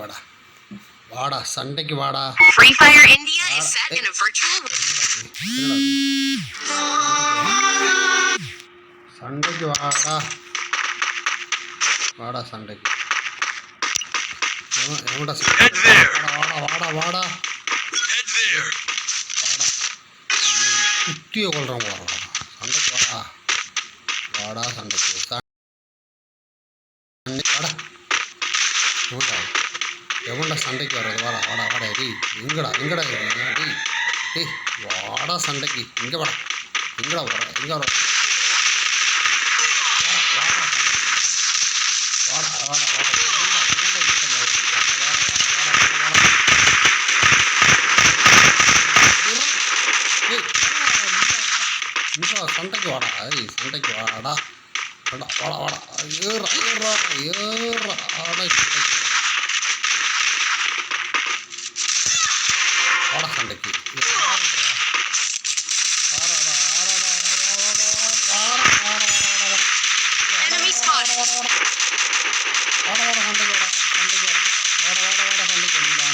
வாடா வாடா சண்டைக்கு வாடா. Free Fire India is set in a virtual. சண்டைக்கு வாடா வாடா சண்டைக்கு. எவன்டா வாடா வாடா வாடா குத்திய கொள்றோம் வாடா சண்டைக்கு வாடா வாடா சண்டைக்கு வாடா. எவன்டா சண்டைக்கு வர்றது வாடா வாடா வாடா. டேய் எங்கடா எங்கடா டேய் டேய் வாடா சண்டைக்கு இங்கே வாடா. எங்கடா வர எங்கே வர வாடா வாடா வாடா சண்டைக்கு வாடா. சண்டைக்கு வாடா வாடா வாடா வாடா. ஏறா ஏறா ஏறா ஆடா சண்டைக்கு வாடா சண்டைக்கு. Enemy spotted. வாடா வாடா சண்டைக்கு வாடா சண்டைக்கு வாடா வாடா வாடா வாடா சண்டைக்கு வந்துடா.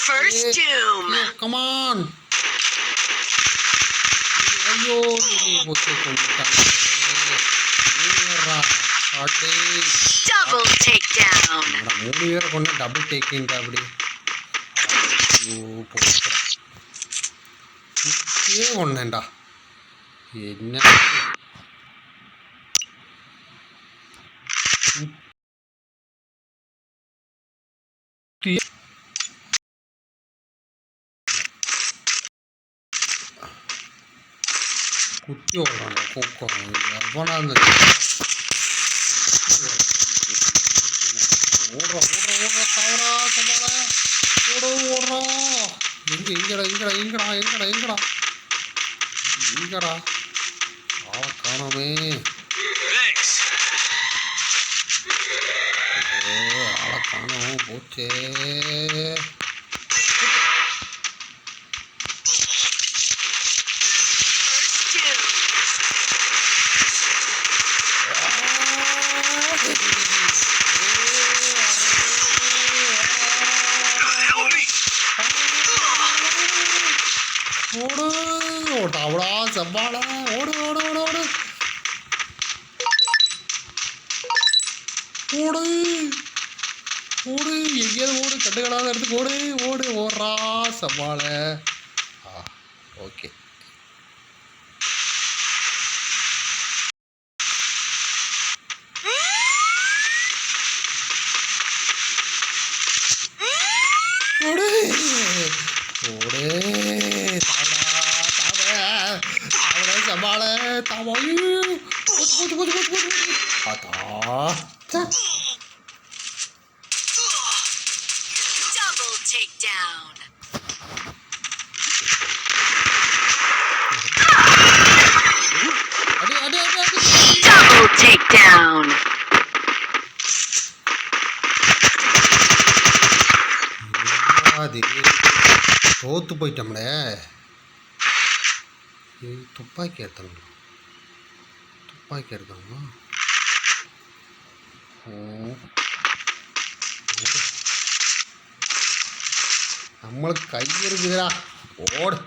First doom. Come on. ஐயோ போச்சு கொண்டுட்டாங்க. Double takedown. 3 பேரை கொண்டு டபுள் டேக்கிங் அப்படி போச்சுடா. ஒன்னேண்டா என்ன குத்தி ஓடுறாங்க கூக்கம் எவனா அந்த ஓடுறோம் ஓடுறோம் ஓடுற தவறா சவால ஓடுறோம். எங்கடா எங்கடா எங்கடா எங்கடா எங்கடா எங்கடா ஆளை காணாமே. ஆளை காணோம் போச்சே. ஓடு ஓட்டாவடா செவ்வாழ ஓடு ஓடு ஓடு ஓடு ஓடு ஓடு எங்கேயாவது ஓடு கண்டுகளாத இடத்துக்கு ஓடு ஓடு ஓடுறா செவ்வாழ. ஓகே ஓடு ஓடு சவால தாவாயு Double takedown. Double takedown. தோத்து போயிட்டோம்ல. துப்பாக்கி எடுத்தாங்க துப்பாக்கி எடுத்தாங்க. நம்மளுக்கு கை இருக்குதுடா. ஓடு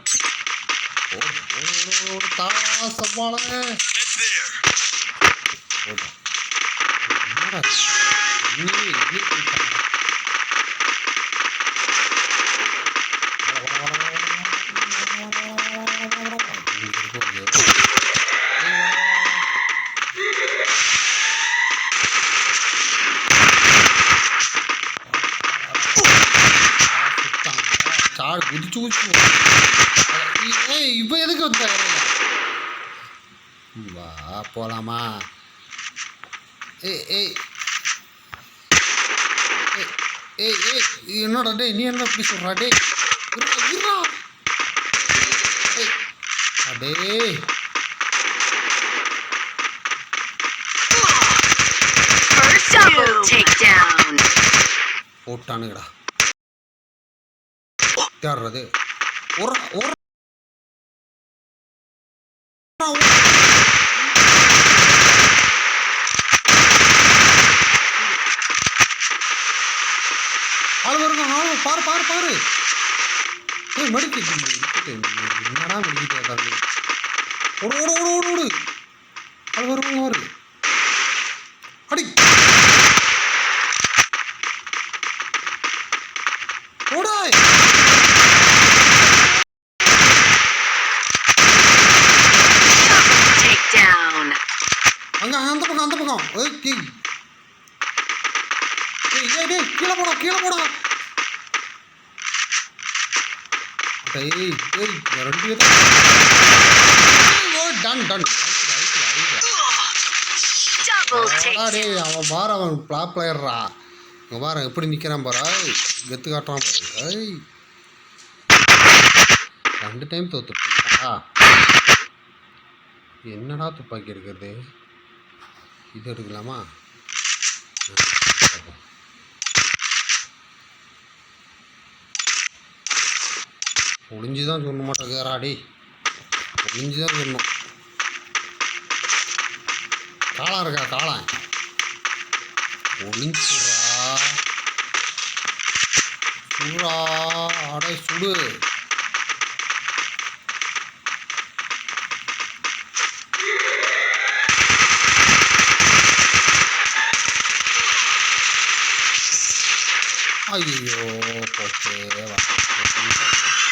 ஓடு ஓடு தா சவால ஓடு. என்னடா சார் குதிச்சு குதிச்சு இப்போ எதுக்கு வந்தாங்க வா போகலாமா. ஏய் ஏய் ஏய் ஏய் என்னடா டே நீ என்ன இப்படி சொல்கிறா டே அடே போட்டானுங்கடா தேடுறது ஒரு 1 மெடிக்கிட்டு என்னடா மெடிக்கிட்டு இருக்காங்க ஓடு ஓடு ஓடு ஓடு ஓடு அது வருவாங்க வரு அடி ஓடாய் Takedown. அங்க அந்த பக்கம் ஓகே டேய் கீழே போடா டேய் ரெண்டு டன் Double டேய் takedown. அவன் பாரு அவன் ப்ளாப் பிளேயர்ரா இங்க பாரு எப்படி நிக்கிறான் பாரு கெத்து காட்டுறான் பாரு ஏய் 2 டைம் தோத்துட்டா என்னடா துப்பாக்கி எடுக்கிறது இது எடுக்கலாமா ஒளிஞ்சுதான் சொல்ல மாட்டேங்கிறாடி ஒளிஞ்சுதான் சொல்லணும் காளான் இருக்கா காளான் ஒளிஞ்சுடா சுடா அடே சுடு ஐயோ போச்சே